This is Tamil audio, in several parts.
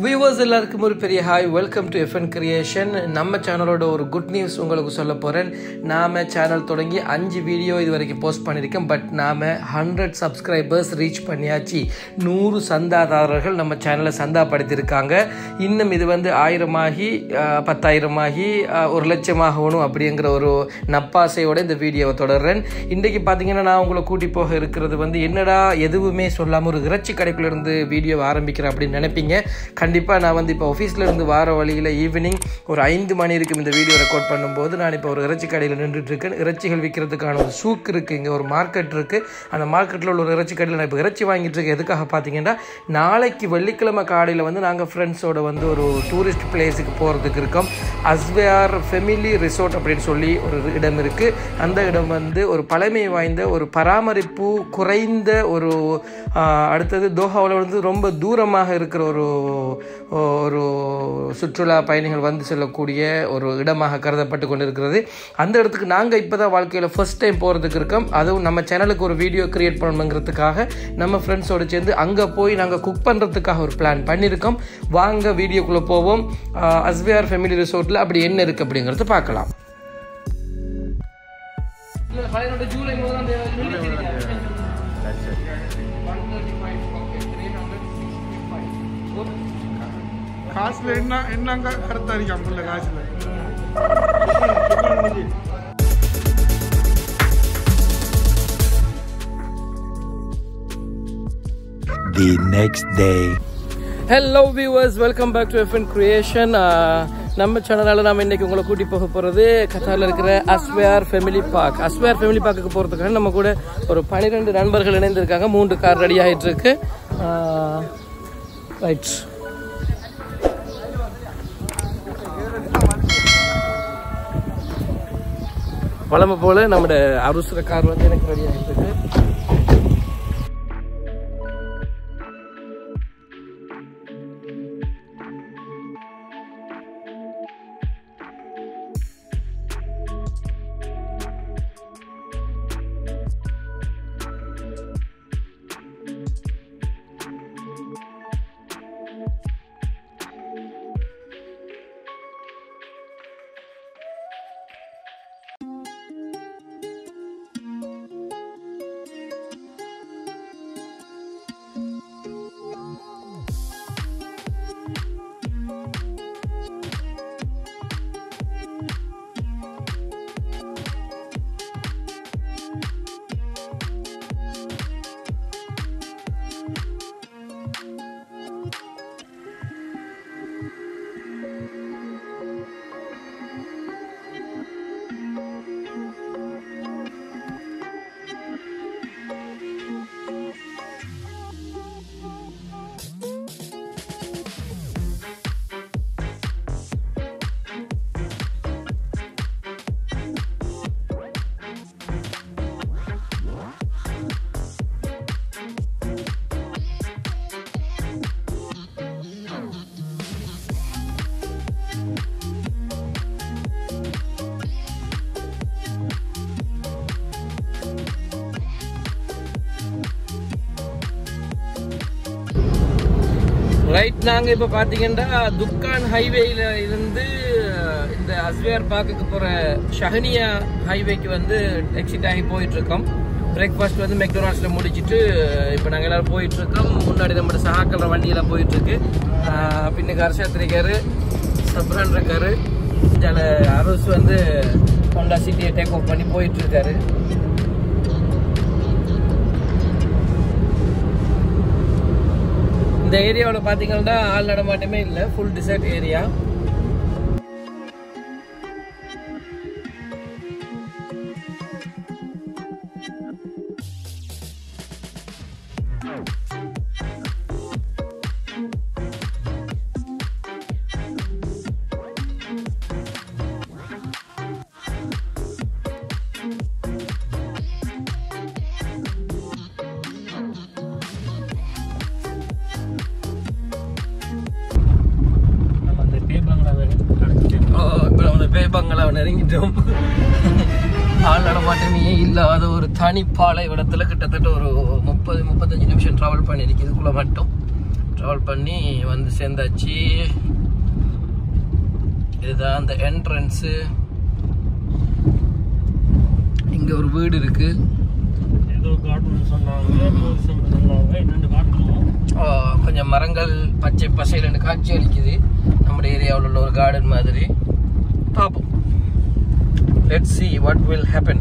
வியூவர்ஸ் எல்லாருக்கும் ஒரு பெரிய hi, welcome to FN creation. நம்ம சேனலோட ஒரு குட் நியூஸ் உங்களுக்கு சொல்ல போகிறேன். நாம் சேனல் தொடங்கி 5 வீடியோ இது வரைக்கும் போஸ்ட் பண்ணியிருக்கேன். பட் நாம் 100 சப்ஸ்கிரைபர்ஸ் ரீச் பண்ணியாச்சு. 100 சந்தாதாரர்கள் நம்ம சேனலை சந்தாப்படுத்தியிருக்காங்க. இன்னும் இது 1000 ஆகி 10,000 ஆகி 1 லட்சம் ஆகணும் அப்படிங்கிற ஒரு நப்பாசையோடு இந்த வீடியோவை தொடர்றேன். இன்றைக்கு பார்த்தீங்கன்னா நான் உங்களை கூட்டி போக இருக்கிறது என்னடா எதுவுமே சொல்லாமல் ஒரு இறைச்சி கடைக்குள்ளேருந்து வீடியோவை ஆரம்பிக்கிறேன் அப்படின்னு நினைப்பீங்க. கண்டிப்பாக நான் இப்போ ஆஃபீஸ்லேருந்து வார வழியில் ஈவினிங் ஒரு 5 மணி இருக்கும் இந்த வீடியோ ரெக்கார்ட் பண்ணும்போது நான் இப்போ ஒரு இறைச்சி கடையில் நின்றுட்டுருக்கேன். இறைச்சிகள் விற்கிறதுக்கான ஒரு சூக் இருக்குது, இங்கே ஒரு மார்க்கெட் இருக்குது. அந்த மார்க்கெட்டில் உள்ள ஒரு இறைச்சி கடையில் நான் இப்போ இறைச்சி வாங்கிட்டு இருக்கேன். எதுக்காக பார்த்தீங்கன்னா, நாளைக்கு வெள்ளிக்கிழமை காலையில் நாங்கள் ஃப்ரெண்ட்ஸோட ஒரு டூரிஸ்ட் பிளேஸுக்கு போகிறதுக்கு இருக்கோம். அஸ்வேர் ஃபெமிலி ரிசோர்ட் அப்படின்னு சொல்லி ஒரு இடம் இருக்குது. அந்த இடம் ஒரு பழமை வாய்ந்த ஒரு பராமரிப்பு குறைந்த ஒரு அடுத்தது தோஹாவில் ரொம்ப தூரமாக இருக்கிற ஒரு சுற்றுலா பயணிகள் செல்லக்கூடிய ஒரு இடமாக கருதப்பட்டு கொண்டிருக்கிறது. அந்த இடத்துக்கு நாங்கள் இப்போ தான் வாழ்க்கையில் ஃபர்ஸ்ட் டைம் போகிறதுக்கு இருக்கோம். அதுவும் நம்ம சேனலுக்கு ஒரு வீடியோ கிரியேட் பண்ணணுங்கிறதுக்காக நம்ம ஃப்ரெண்ட்ஸோடு சேர்ந்து அங்கே போய் நாங்கள் குக் பண்ணுறதுக்காக ஒரு பிளான் பண்ணியிருக்கோம். வாங்க வீடியோக்குள்ளே போவோம். அஸ்வேர் ஃபெமிலி ரிசோர்ட்டில் அப்படி என்ன இருக்குது அப்படிங்கிறத பார்க்கலாம். ஜூலை காசுல என்னங்க கருத்தா இருக்காம காசுல the next day. Hello viewers, welcome back to FN creation. நம்ம சேனலால் நாம் இன்றைக்கி உங்களை கூட்டி போக போகிறது கத்தாரில் இருக்கிற அஸ்வேர் ஃபெமிலி பார்க். அஸ்வேர் ஃபெமிலி பார்க்குக்கு போகிறதுக்காக நம்ம கூட ஒரு 12 நண்பர்கள் இணைந்திருக்காங்க. 3 கார் ரெடி ஆகிட்டு இருக்கு. ரைட், வளமை போல் நம்மளோட அருசுர கார் எனக்கு ரெடி ஆகிட்டு இருக்கு. ரைட், நாங்கள் இப்போ பார்த்தீங்கன்னா துக்கான் ஹைவேயில் இருந்து இந்த அஸ்வேர் பார்க்குக்கு போகிற ஷஹனியா ஹைவேக்கு எக்ஸிட் ஆகி போயிட்டுருக்கோம். பிரேக்ஃபாஸ்ட் மெக்டொனால்ட்ஸில் முடிச்சுட்டு இப்போ நாங்கள் எல்லோரும் போயிட்டுருக்கோம். முன்னாடி நம்மளோட சகாக்கிற வண்டியெல்லாம் போயிட்டுருக்கு. பின்னுக்கு அரசாத் இருக்காரு, சப்ரான் இருக்காரு, இதில் அரசு ஹோண்டா சிட்டியை டேக் ஓவர் பண்ணி போயிட்டுருக்காரு. இந்த ஏரியாவில் பார்த்தீங்கன்னா ஆள் நடமாட்டமே இல்லை, ஃபுல் டிசர்ட் ஏரியா. பங்களா நெருங்கிட்டோம். ஆள் நடமாட்டமே இல்லாத ஒரு தனிப்பாலை இடத்துல கிட்டத்தட்ட ஒரு 30-35 நிமிஷம் ட்ராவல் பண்ணியிருக்கு. இதுக்குள்ள மட்டும் இன்ஸ்டால் பண்ணி வந்து சேர்ந்தாச்சு. இதுதான் அந்த என்ட்ரன்ஸு. இங்க ஒரு வீடு இருக்கு. கொஞ்சம் மரங்கள் பச்சை பசையில காட்சி அளிக்குது. நம்ம ஏரியாவில் உள்ள ஒரு கார்டன் மாதிரி. பார்ப்போம். Let's see what will happen.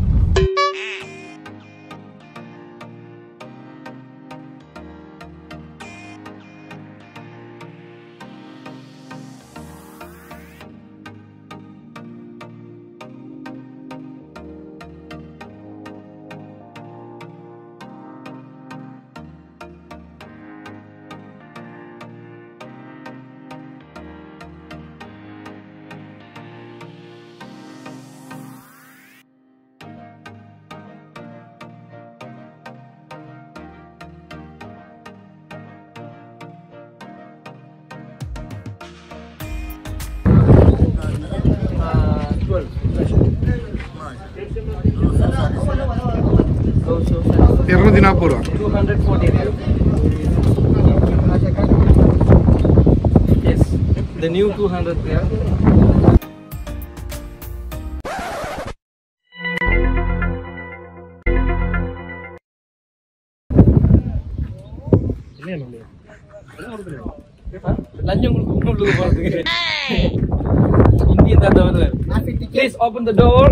Yes, the new 200 there. லஞ்சம் கொடுக்க போறதுக்கு இந்தியன் தான் தவிர. Please open the door.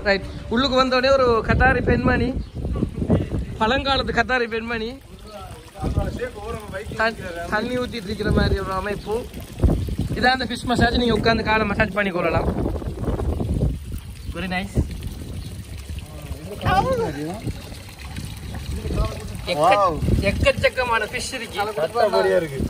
Right, உள்ளுக்கு வந்தோடனே ஒரு கத்தாரி பெண்மணி, பழங்காலத்து கத்தாரி பெண்மணி தண்ணி ஊத்திட்டு இருக்கிற மாதிரி ஒரு அமைப்பு. இதான் அந்த ஃபிஷ் மசாஜ். நீங்க உட்காந்து காலை மசாஜ் பண்ணி கொள்ளலாம். Very nice. எக்கச்சக்கமான ஃபிஷ் இருக்கு.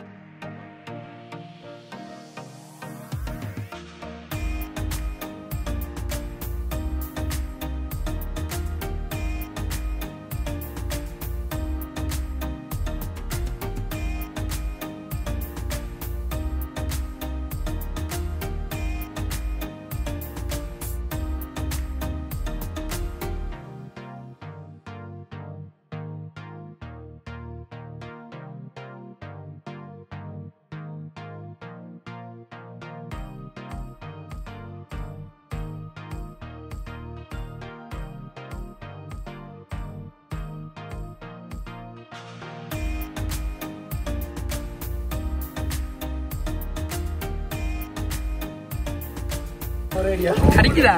கடிக்குதா?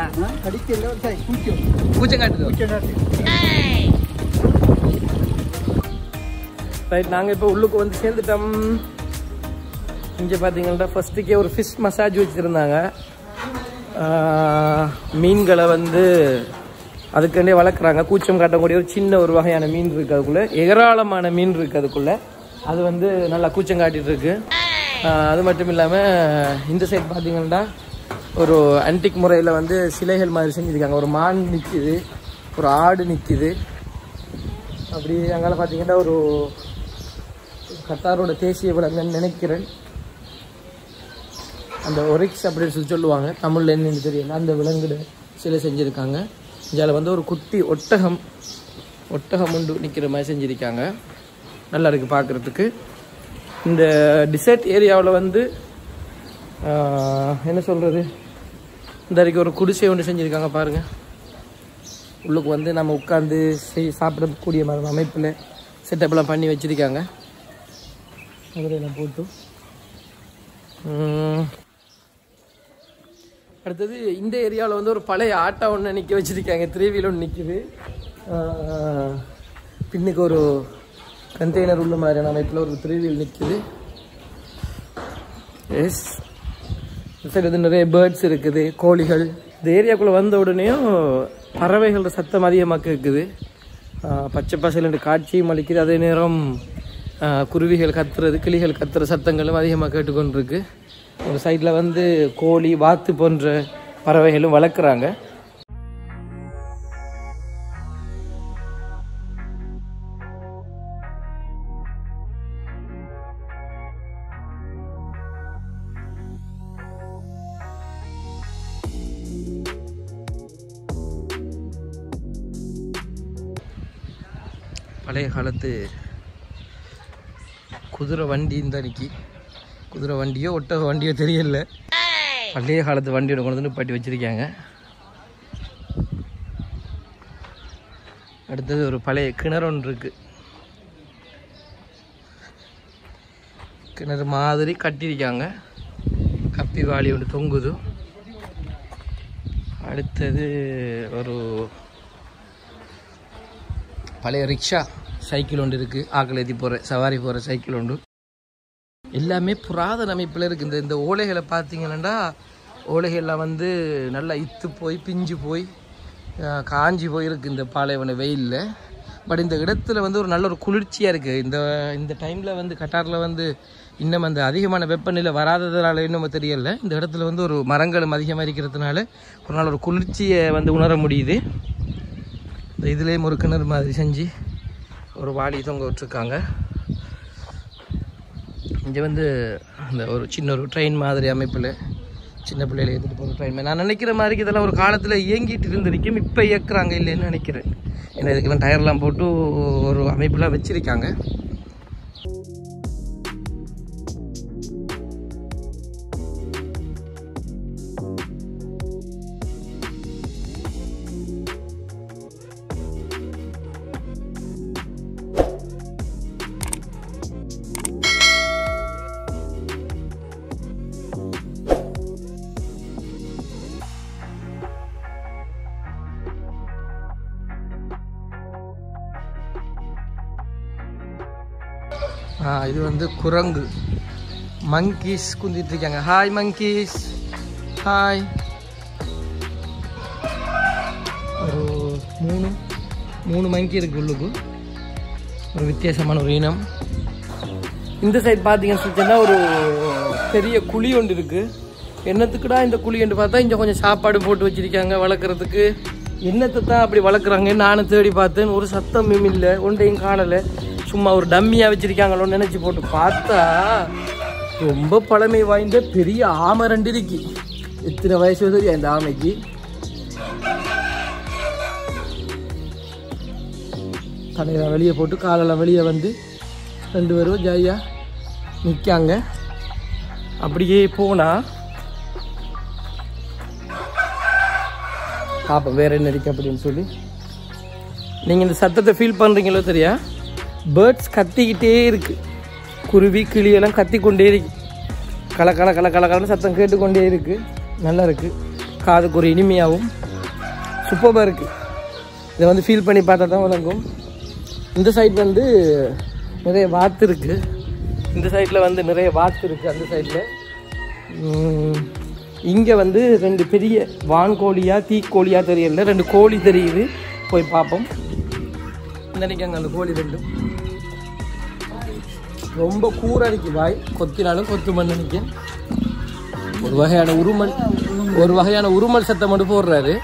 பூச்சம் காட்டுது. ரைட், நாங்கள் இப்போ உள்ளுக்கு வந்து சேர்ந்துட்டோம். இங்கே பார்த்தீங்கன்னா ஃபர்ஸ்ட்டுக்கே ஒரு ஃபிஷ் மசாஜ் வச்சுருந்தாங்க. மீன்களை வந்து அதுக்குண்டே வளர்க்குறாங்க. கூச்சம் காட்டக்கூடிய ஒரு சின்ன ஒரு வகையான மீன் இருக்குது அதுக்குள்ளே. ஏராளமான மீன் இருக்குது அதுக்குள்ளே. அது வந்து நல்லா கூச்சம் காட்டிகிட்டு இருக்கு. அது மட்டும் இல்லாமல் இந்த சைடு பார்த்தீங்கன்னா ஒரு ஆன்டிக் முறையில் வந்து சிலைகள் மாதிரி செஞ்சுருக்காங்க. ஒரு மான் நிற்கிது, ஒரு ஆடு நிற்கிது. அப்படி அங்கே பார்த்தீங்கன்னா ஒரு கத்தாரோட தேசிய விலங்குன்னு நினைக்கிறேன். அந்த ஒரிக்ஸ் அப்படின்னு சொல்லுவாங்க, தமிழில் என்னன்னு தெரியல. அந்த விலங்குட சிலை செஞ்சுருக்காங்க. இதில் வந்து ஒரு குட்டி ஒட்டகம் உண்டு நிற்கிற மாதிரி செஞ்சுருக்காங்க. நல்லா இருக்குது பார்க்குறதுக்கு. இந்த டிசர்ட் ஏரியாவில் வந்து என்ன சொல்கிறது, இந்த வரைக்கும் ஒரு குடிசை ஒன்று செஞ்சுருக்காங்க பாருங்கள். உள்ளுக்கு வந்து நம்ம உட்காந்து சாப்பிடக்கூடிய மாதிரி அமைப்பில் செட்டப்லாம் பண்ணி வச்சுருக்காங்க. அதில் போட்டு அடுத்தது இந்த ஏரியாவில் வந்து ஒரு பழைய ஆட்டோ ஒன்று நிற்க வச்சுருக்காங்க. 3 வீல் ஒன்று நிற்கிது. பின்னுக்கு ஒரு கண்டெய்னர் உள்ள மாதிரியான அமைப்பில் ஒரு 3 வீல் நிற்கிது. எஸ், இந்த சைடு வந்து நிறைய பேர்ட்ஸ் இருக்குது, கோழிகள். இந்த ஏரியாக்குள்ளே வந்த உடனேயும் பறவைகளோட சத்தம் அதிகமாக இருக்குது. பச்சை பசையில் காட்சியும் அளிக்குது. அதே நேரம் குருவிகள் கத்துறது, கிளிகள் கத்துற சத்தங்களும் அதிகமாக கேட்டுக்கொண்டிருக்கு. ஒரு சைடில் வந்து கோழி, வாத்து போன்ற பறவைகளும் வளர்க்குறாங்க. பழைய காலத்து குதிரை வண்டி இந்த அன்னைக்கு, குதிரை வண்டியோ ஒட்டக வண்டியோ தெரியல, பழைய காலத்து வண்டியோட கொண்டு வந்து பாட்டி வச்சிருக்காங்க. அடுத்தது ஒரு பழைய கிணறு ஒன்று இருக்கு, கிணறு மாதிரி கட்டியிருக்காங்க, கப்பி வாளி ஒன்று தொங்குது. அடுத்தது ஒரு பழைய ரிக்ஷா சைக்கிள் ஒன்று இருக்குது, ஆக்கள் ஏற்றி போகிற சவாரி போகிற சைக்கிள் ஒன்று. எல்லாமே புராதன அமைப்பில் இருக்குது. இந்த ஓலைகளை பார்த்தீங்கன்னா ஓலைகள்லாம் வந்து நல்லா இத்து போய் பிஞ்சு போய் காஞ்சி போயிருக்கு இந்த பாலைவன வெயிலில். பட் இந்த இடத்துல வந்து ஒரு நல்ல ஒரு குளிர்ச்சியாக இருக்குது. இந்த டைமில் வந்து கட்டாரில் வந்து இன்னும் அந்த அதிகமான வெப்பநிலை வராததுனால இன்னும் தெரியல. இந்த இடத்துல வந்து ஒரு மரங்களும் அதிகமாக இருக்கிறதுனால ஒரு நல்ல ஒரு குளிர்ச்சியை வந்து உணர முடியுது. இந்த இதுலேயும் ஒரு கிணறு மாதிரி செஞ்சு ஒரு வாளி தொங்க விட்டுருக்காங்க. இங்கே வந்து இந்த ஒரு சின்ன ஒரு ட்ரெயின் மாதிரி அமைப்பில் சின்ன பிள்ளைகளை ஏற்றிட்டு போகிற ட்ரெயின். நான் நினைக்கிற மாதிரி இதெல்லாம் ஒரு காலத்தில் இயங்கிட்டு இருந்திருக்கும், இப்போ இயக்குறாங்க இல்லைன்னு நினைக்கிறேன். ஏன்னா இதுக்கெல்லாம் டயர்லாம் போட்டு ஒரு அமைப்பெலாம் வச்சுருக்காங்க. இது வந்து குரங்கு, மங்கீஸ் குந்திட்டு இருக்காங்க. Hi monkeys, hi. ஒரு மூணு மங்கி இருக்கு உள்ளுக்கு, ஒரு வித்தியாசமான ஒரு இனம். இந்த சைடு பார்த்தீங்கன்னா ஒரு பெரிய குழி ஒன்று இருக்கு. என்னத்துக்குடா இந்த குழி என்று பார்த்தா இங்கே கொஞ்சம் சாப்பாடு போட்டு வச்சிருக்காங்க வளர்க்குறதுக்கு. என்னத்தை தான் அப்படி வளர்க்குறாங்கன்னு நானும் தேடி பார்த்தேன். ஒரு சத்தமும் இல்லை, ஒன்றையும் காணலை. சும்மா ஒரு டம்மியாக வச்சுருக்காங்களோன்னு நினச்சி போட்டு பார்த்தா ரொம்ப பழமை வாய்ந்த பெரிய ஆமை 2 இருக்கு. எத்தனை வயசு தெரியும் இந்த ஆமைக்கு? தலையெல்லாம் வெளியே போட்டு காலெல்லாம் வெளியே வந்து 2 பேரும் ஜாலியாக நிற்காங்க. அப்படியே போனால் பார்ப்போம் வேறு என்ன இருக்கு அப்படின்னு சொல்லி. நீங்கள் இந்த சத்தத்தை ஃபீல் பண்ணுறீங்களோ தெரியா? பேர்ட்ஸ் கத்திக்கிட்டே இருக்கு, குருவி கிளியெல்லாம் கத்திக்கொண்டே இருக்கு. கலன்னு சத்தம் கேட்டுக்கொண்டே இருக்கு. நல்லா இருக்கு, காதுக்கு ஒரு இனிமையாகவும் சூப்பராக இருக்கு. இதை வந்து ஃபீல் பண்ணி பார்த்தா தான் விளங்கும். இந்த சைடு வந்து நிறைய வாத்து இருக்கு, இந்த சைடில் வந்து நிறைய வாத்து இருக்கு. அந்த சைடில் இங்கே வந்து 2 பெரிய வான்கோழியா தீக்கோழியா தெரியல, 2 கோழி தெரியுது. போய் பார்ப்போம். நினைக்காங்க அந்த கோழி 2 ரொம்ப கூரா இருக்கு. வாய் கொத்தினாலும் கொத்து மண் நினைக்க. ஒரு வகையான உருமல் சத்தம் மட்டும் போடுறாரு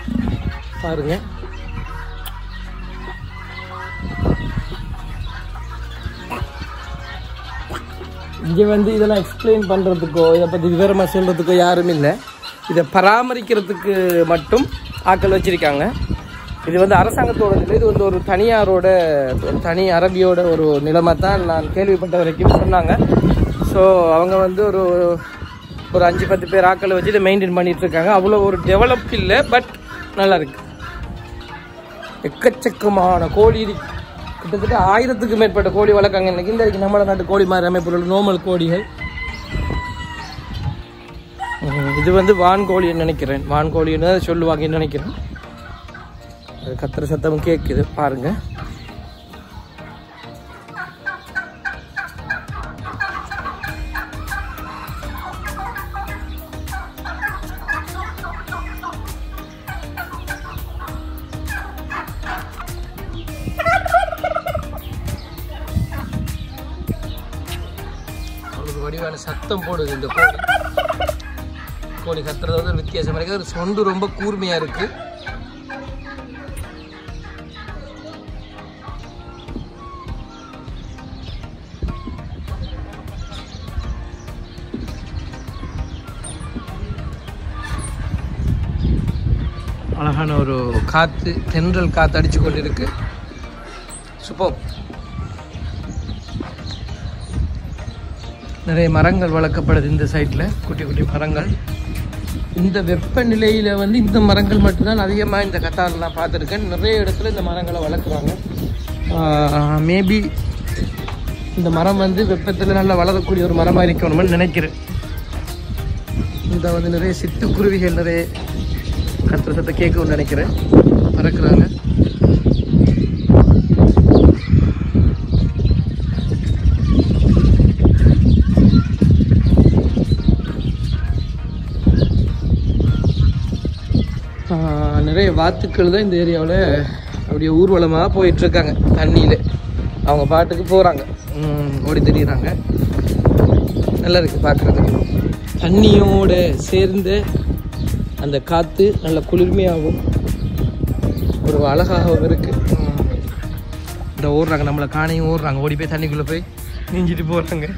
பாருங்க. இங்கே வந்து இதெல்லாம் எக்ஸ்பிளைன் பண்ணுறதுக்கோ இதை பற்றி விவரமாக சொல்கிறதுக்கோ யாரும் இல்லை. இதை பராமரிக்கிறதுக்கு மட்டும் ஆட்கள் வச்சுருக்காங்க. இது வந்து அரசாங்கத்தோட நிலை, இது வந்து ஒரு தனியாரோட தனி அரபியோட ஒரு நிலைமை தான் நான் கேள்விப்பட்ட வரைக்கும் சொன்னாங்க. ஸோ அவங்க வந்து ஒரு 5-10 பேர் ஆட்களை வச்சு இதை மெயின்டைன் பண்ணிட்டு இருக்காங்க. அவ்வளோ ஒரு டெவலப் இல்லை, பட் நல்லா இருக்கு. எக்கச்சக்கமான கோழி இருக்கு, கிட்டத்தட்ட 1000க்கு மேற்பட்ட கோழி வளர்க்காங்க இன்னைக்கு. இந்த நம்ம நாட்டு கோழி மாதிரி அமைப்புள்ள நார்மல் கோழிகள். இது வந்து வான்கோழின்னு நினைக்கிறேன், வான்கோழின்னு தான் சொல்லுவாங்கன்னு நினைக்கிறேன். கத்திர சத்தமும் கேட்குது பாருங்க. சத்தம் போடுது இந்த கோழி. கோழி கத்துறது வந்து வித்தியாசமாக இருக்குது. அது சொண்டு ரொம்ப கூர்மையாக இருக்குது. அழகான ஒரு காற்று, தென்றல் காற்று அடிச்சு கொண்டு இருக்கு. சூப்பர். நிறைய மரங்கள் வளர்க்கப்படுது இந்த சைட்டில், குட்டி குட்டி மரங்கள். இந்த வெப்பநிலையில் வந்து இந்த மரங்கள் மட்டும்தான் அதிகமாக இந்த கத்தாரில் நான் பார்த்துருக்கேன். நிறைய இடத்துல இந்த மரங்களை வளர்க்குறாங்க. மேபி இந்த மரம் வந்து வெப்பத்தில் நல்லா வளரக்கூடிய ஒரு மரமாக இருக்கணும்னு நினைக்கிறேன். இந்த வந்து நிறைய சிட்டுக்குருவிகள் நிறைய கத்துற சத்த கேட்கணும்னு நினைக்கிறேன். பறக்குறாங்க. நிறைய வாத்துக்கள் தான் இந்த ஏரியாவில் அப்படியே ஊர்வலமாக போயிட்டுருக்காங்க. தண்ணியில் அவங்க பாட்டுக்கு போகிறாங்க, ஓடி தெரியுறாங்க. நல்லா இருக்குது பார்க்குறதுக்கு. தண்ணியோடு சேர்ந்து அந்த காற்று நல்ல குளிர்மையாகவும் ஒரு அழகாகவும் இருக்குது. இந்த ஓடுறாங்க, நம்மளை காணையும் ஓடுறாங்க. ஓடி போய் தண்ணிக்குள்ளே போய் நீஞ்சிட்டு போகிறாங்க.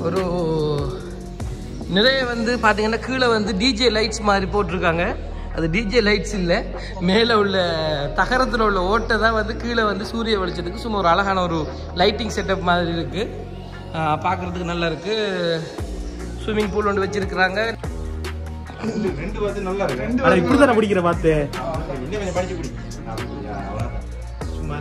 ஒரு நிறைய வந்து பார்த்தீங்கன்னா கீழே வந்து டிஜே லைட்ஸ் மாதிரி போட்டிருக்காங்க. அது டிஜே லைட்ஸ் இல்லை, மேலே உள்ள தகரத்தில் உள்ள ஓட்டை தான் வந்து கீழே வந்து சூரிய வெளிச்சத்துக்கு சும்மா ஒரு அழகான ஒரு லைட்டிங் செட்டப் மாதிரி இருக்குது. பார்க்குறதுக்கு நல்லா இருக்குது. ஸ்விம்மிங் பூல் ஒன்று வச்சுருக்குறாங்க. ரெண்டு வந்து நல்லா இருக்கு. இப்படி தானே பிடிக்கிற பார்த்து சும்மா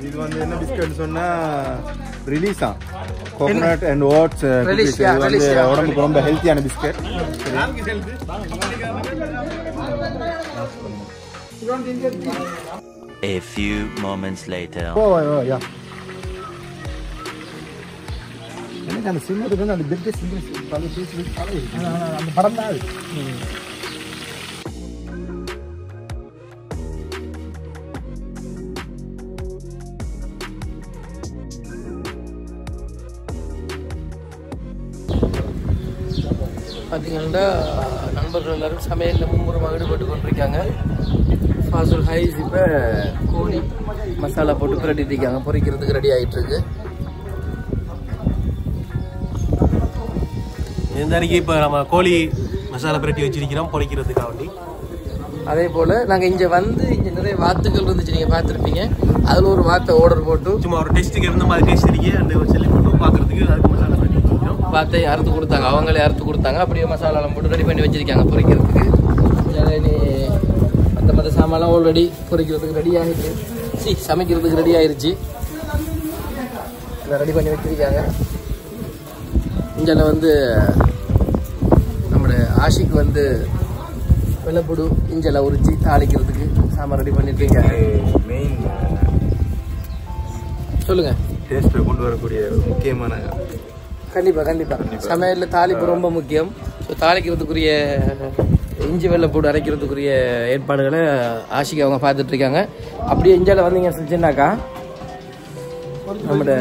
இது வந்து என்ன பிஸ்கட் சொன்னா ரிலீஸா கோகனட் அண்ட் ஓட்ஸ் இது வந்து உடம்புக்கு ரொம்ப ஹெல்த்தியான biscuit. A few moments later. யா எனக்கு அந்த சின்னதுக்கு வந்து அந்த பிஸ்கட் சிம்பிள் பல பீஸ் அந்த படம் தான். பார்த்தீங்கன்னா நண்பர்கள் எல்லாரும் சமையலில் மும்முரமாக ஈடுபட்டு கொண்டிருக்காங்க. ஃபாசுல் ஹைஸ் இப்போ கோழி மசாலா போட்டு பிரட்டிட்டு இருக்காங்க. பொரிக்கிறதுக்கு ரெடி ஆகிட்டுருக்கு. இந்த அன்றைக்கி இப்போ நம்ம கோழி மசாலா பிரட்டி வச்சிருக்கிறோம் பொரிக்கிறதுக்காக வேண்டி. அதே போல் நாங்கள் இங்கே வந்து இங்கே நிறைய வாத்துக்கள் இருந்துச்சு, நீங்கள் பார்த்துருப்பீங்க. அதில் ஒரு வாத்தை ஆர்டர் போட்டு சும்மா ஒரு டெஸ்ட்டுக்கு இருந்த மாதிரி டேஸ்ட் இருக்கே அந்த சொல்லி போட்டு பார்க்குறதுக்கு அதுக்கு மசாலா பிரட்டி வச்சிருக்கோம். வாத்தை அறுத்து கொடுத்தாங்க, அவங்களே அறுத்து கொடுத்தாங்க. அப்படியே மசாலாலாம் போட்டு ரெடி பண்ணி வச்சுருக்காங்க பொரிக்கிறதுக்கு. அந்த மற்ற சாமான்லாம் ஆல்ரெடி பொரிக்கிறதுக்கு ரெடி ஆகிடுச்சு. சமைக்கிறதுக்கு ரெடி ஆகிடுச்சு. இதை ரெடி பண்ணி வச்சுருக்காங்க. இங்கே வந்து நம்மளோட ஆஷிக்கு வந்து வெள்ளைப்புடு இஞ்செல்லாம் உரிச்சு தாளிக்கிறதுக்கு சாமான் ரெடி பண்ணிட்டு மெயின் சொல்லுங்க. டேஸ்ட்டை கொண்டு வரக்கூடிய முக்கியமான கண்டிப்பாக சமையலில் தாளிப்பு ரொம்ப முக்கியம். ஸோ தாளிக்கிறதுக்குரிய இஞ்சி வெள்ளை போட்டு அரைக்கிறதுக்குரிய ஏற்பாடுகளை ஆஷிக்கு அவங்க பார்த்துட்ருக்காங்க. அப்படியே இஞ்சால வந்தீங்க செஞ்சுனாக்கா நம்மளோட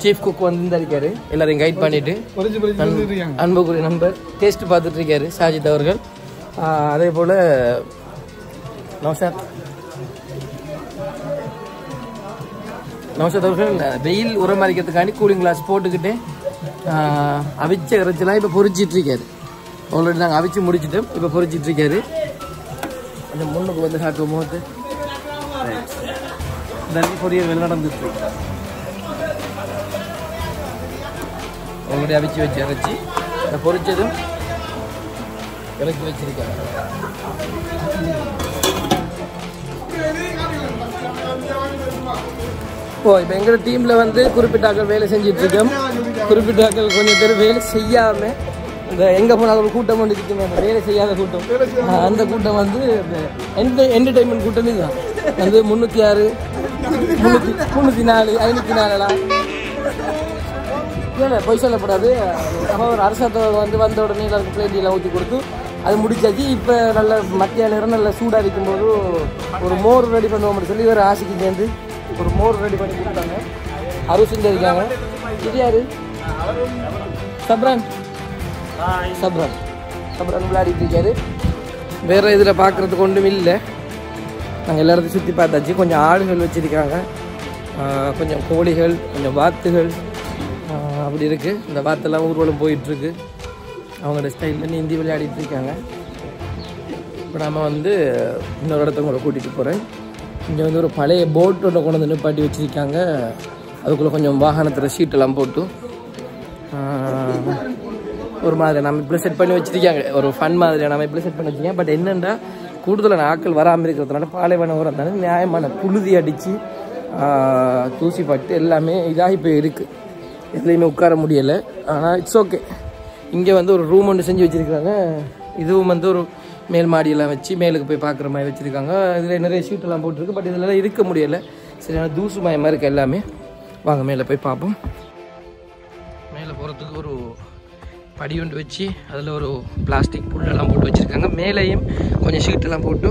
சீஃப் குக் வந்து இருக்காரு, எல்லாரையும் கைட் பண்ணிட்டு அன்புக்குரிய நம்பர் டேஸ்ட் பார்த்துட்டு இருக்காரு சாஜித் அவர்கள். அதே போல் நௌஷாத் அவர்கள் வெயில் உரமரிக்கிறதுக்காண்டி கூலிங் கிளாஸ் போட்டுக்கிட்டு அவிச்ச இறைச்சலாம் இப்போ பொறிச்சிட்ருக்காரு. ஆல்ரெடி நாங்கள் அவிச்சு முடிச்சுட்டோம், இப்போ பொறிச்சிட்ருக்காரு. கொஞ்சம் முன்னுக்கு வந்து காட்டுவோம் போது பொரியல் வேலை நடந்துட்டு ஆல்ரெடி அவிச்சு வச்சு இறைச்சி அதை பொறிச்சதும் இறக்கி வச்சிருக்காங்க. இப்போ எங்களோட டீமில் வந்து குறிப்பிட்டாக்கள் வேலை செஞ்சிட்ருக்கோம். குறிப்பிட்டாக்கள் கொஞ்சம் பேர் வேலை செய்யாமல் இந்த எங்கே போனாலும் ஒரு கூட்டம் வந்து இருக்குமே, அந்த வேலை செய்யாத கூட்டம், அந்த கூட்டம் வந்து என்டர்டைன்மெண்ட் கூட்டம் இதுதான். வந்து 306 304 504 இல்லை பொய் சொல்லப்படாது. ஒரு அரசாங்கம் வந்து வந்த உடனே எல்லாருக்கும் பிளேட்டிலாம் ஊற்றி கொடுத்து அது முடிச்சாச்சு. இப்போ நல்ல மத்திய நேரம் நல்ல சூடாக இருக்கும்போது ஒரு மோர் ரெடி பண்ணுவோம்னு சொல்லி ஒரு ஆசைக்கு சேர்ந்து ஒரு மோர் ரெடி பண்ணி கொடுத்தாங்க. அருள் செஞ்சிருக்காங்க. இது யாரு? சப்ரான் விளையாடிட்டு இருக்காரு. வேறு இதில் பார்க்குறதுக்கு ஒன்றும் இல்லை. நாங்கள் எல்லா இடத்தையும் சுற்றி பார்த்தாச்சு. கொஞ்சம் ஆடுகள் வச்சுருக்காங்க, கொஞ்சம் கோழிகள், கொஞ்சம் வாத்துகள் அப்படி இருக்குது. இந்த வாத்தெல்லாம் ஊர்வலம் போயிட்டுருக்கு. அவங்களோட ஸ்டைலில் நீந்தி விளையாடிட்டு இருக்காங்க. இப்போ நம்ம வந்து இன்னொரு இடத்த கூட கூட்டிகிட்டு போகிறேன். இங்கே வந்து ஒரு பழைய போட் ஒன்று கொண்டு வந்து நிப்பாட்டி வச்சுருக்காங்க. அதுக்குள்ளே கொஞ்சம் வாகனத்தில் ஷீட்டெல்லாம் போட்டு ஒரு மாதிரி நம்ம இப்படி செட் பண்ணி வச்சுருக்காங்க. ஒரு ஃபன் மாதிரி நம்ம இப்படி செட் பண்ணி வச்சுருக்கேன். பட் என்னென்னா கூடுதலான ஆட்கள் வராமல் இருக்கிறதுனால பாலைவனம் வரதுனால நியாயமான புழுதி அடித்து தூசி பட்டு எல்லாமே இதாகி போய் இருக்குது. எதுலேயுமே உட்கார முடியலை. ஆனால் இட்ஸ் ஓகே. இங்கே வந்து ஒரு ரூம் ஒன்று செஞ்சு வச்சுருக்காங்க. இதுவும் வந்து ஒரு மேல் மாடியெல்லாம் வச்சு மேலுக்கு போய் பார்க்குற மாதிரி வச்சுருக்காங்க. இதில் நிறைய ஷீட்டெல்லாம் போட்டிருக்கு. பட் இதிலலாம் இருக்க முடியலை. சரியான தூசு மயமாக இருக்குது எல்லாமே. வாங்க மேலே போய் பார்ப்போம். மேலே போகிறதுக்கு ஒரு படி ஒன்று வச்சு அதில் ஒரு பிளாஸ்டிக் புல்லெல்லாம் போட்டு வச்சுருக்காங்க. மேலேயும் கொஞ்சம் ஷீட்டெல்லாம் போட்டு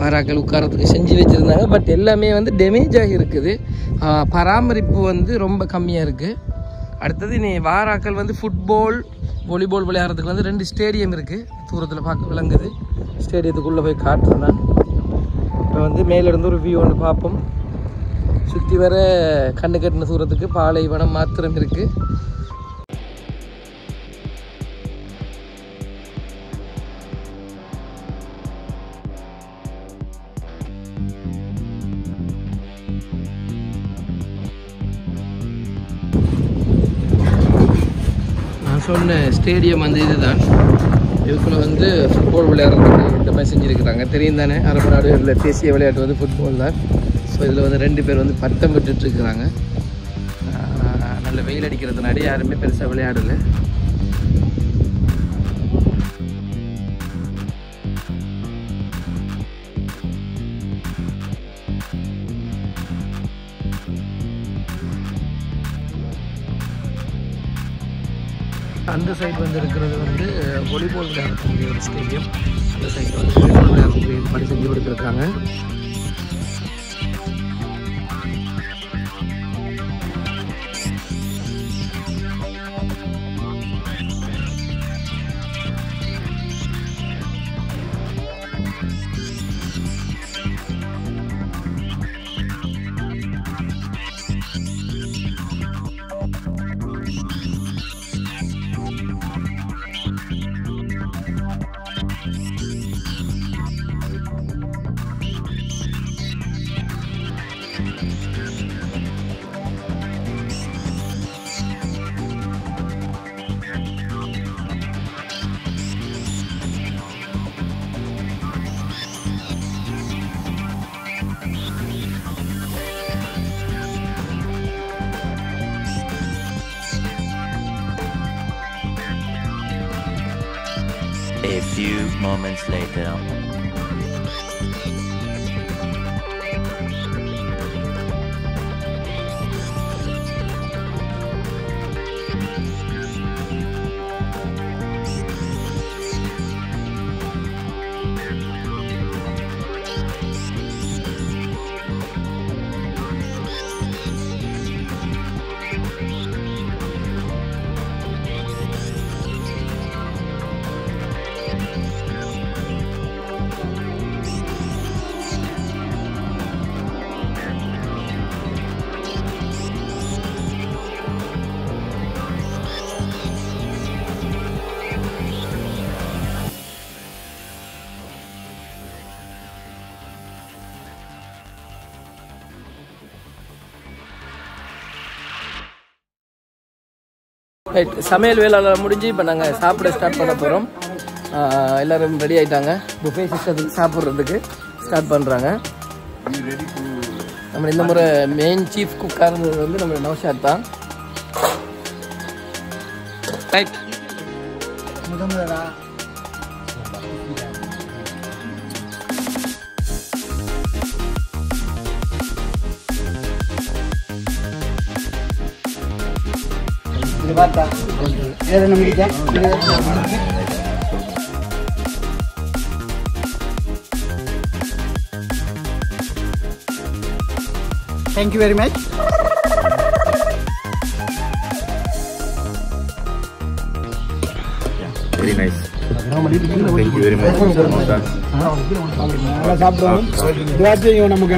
வாராக்கள் உட்காரத்துக்கு செஞ்சு வச்சுருந்தாங்க. பட் எல்லாமே வந்து டேமேஜ் ஆகி இருக்குது. பராமரிப்பு வந்து ரொம்ப கம்மியாக இருக்குது. அடுத்தது நீ வாராக்கள் வந்து ஃபுட்பால் வாலிபால் விளையாடுறதுக்கு வந்து 2 ஸ்டேடியம் இருக்குது. தூரத்தில் பார்க்க விளங்குது. ஸ்டேடியத்துக்குள்ளே போய் காட்டுறேன் நான். இப்போ வந்து மேலேருந்து ஒரு வியூ ஒன்று பார்ப்போம். சுற்றி வர கண்ணு கட்டின தூரத்துக்கு பாலைவனம் மாத்திரம் இருக்குது. சொன்ன ஸ்டேடியம் வந்து இதுதான். இதுக்குள்ள வந்து ஃபுட்பால் விளையாடுறதுக்கு இந்த மாதிரி செஞ்சுருக்கிறாங்க. தெரியும் தானே, அரபு நாடுகளில் தேசிய விளையாட்டு வந்து ஃபுட்பால் தான். ஸோ இதில் வந்து 2 பேர் வந்து பட்டம் விட்டுட்ருக்குறாங்க. நல்ல வெயில் அடிக்கிறதுனாடி யாருமே பெருசாக விளையாடலை. அந்த சைடு வந்து இருக்கிறது வந்து வாலிபால் விளையாடக்கூடிய ஒரு ஸ்டேடியம். அந்த சைடு வந்து வாலிபால் விளையாடக்கூடிய படி செஞ்சு கொடுத்துருக்காங்க. A few moments later. Right, சமையல் வேலை முடிஞ்சு இப்போ நாங்கள் சாப்பிட ஸ்டார்ட் பண்ண போகிறோம். எல்லோரும் ரெடி ஆகிட்டாங்க. புஃபே சிஸ்டத்துக்கு சாப்பிட்றதுக்கு ஸ்டார்ட் பண்ணுறாங்க. நம்ம இந்த முறை மெயின் சீஃப் குக்காக இருந்தது வந்து நம்ம நௌஷாத் தான். Right, Thank you very much. Very nice. Thank you very much. சாப்பிடுவோம். துவா செய்யும் நமக்கு.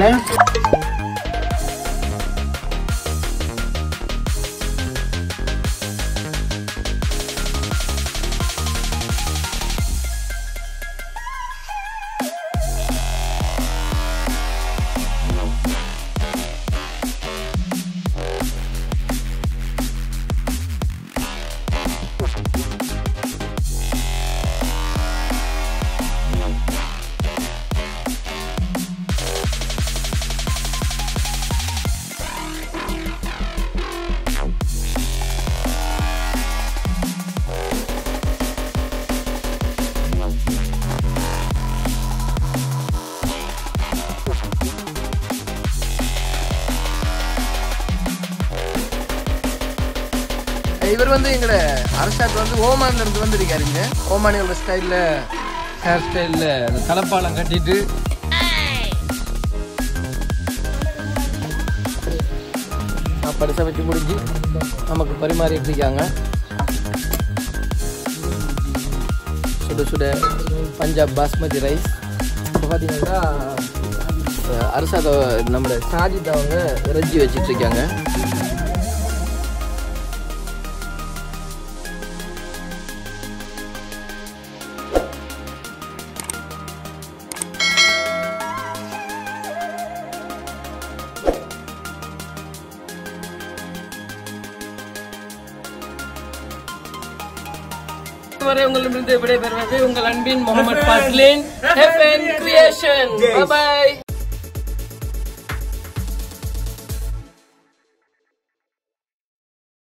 இவர் வந்து எங்களோட அரசாத் வந்து ஓமான்ல இருந்து வந்துருக்காருங்க. ஓமானியோட ஸ்டைலில் ஹேர் ஸ்டைலில் அந்த தலைப்பாலம் கட்டிட்டு சாப்பாடு சமைச்சு முடிஞ்சு நமக்கு பரிமாறிட்டு இருக்காங்க. சுட சுட பஞ்சாப் பாஸ்மதி ரைஸ். இப்போ பார்த்தீங்கன்னா அரசாத நம்மளோட சாஜித் அவங்க இறைச்சி வச்சுட்டு இருக்காங்க. உங்களிடமிருந்து விடைபெறுவது உங்கள் அன்பின் Mohammed ஃபாஸ்லின், FN Creation. Bye bye.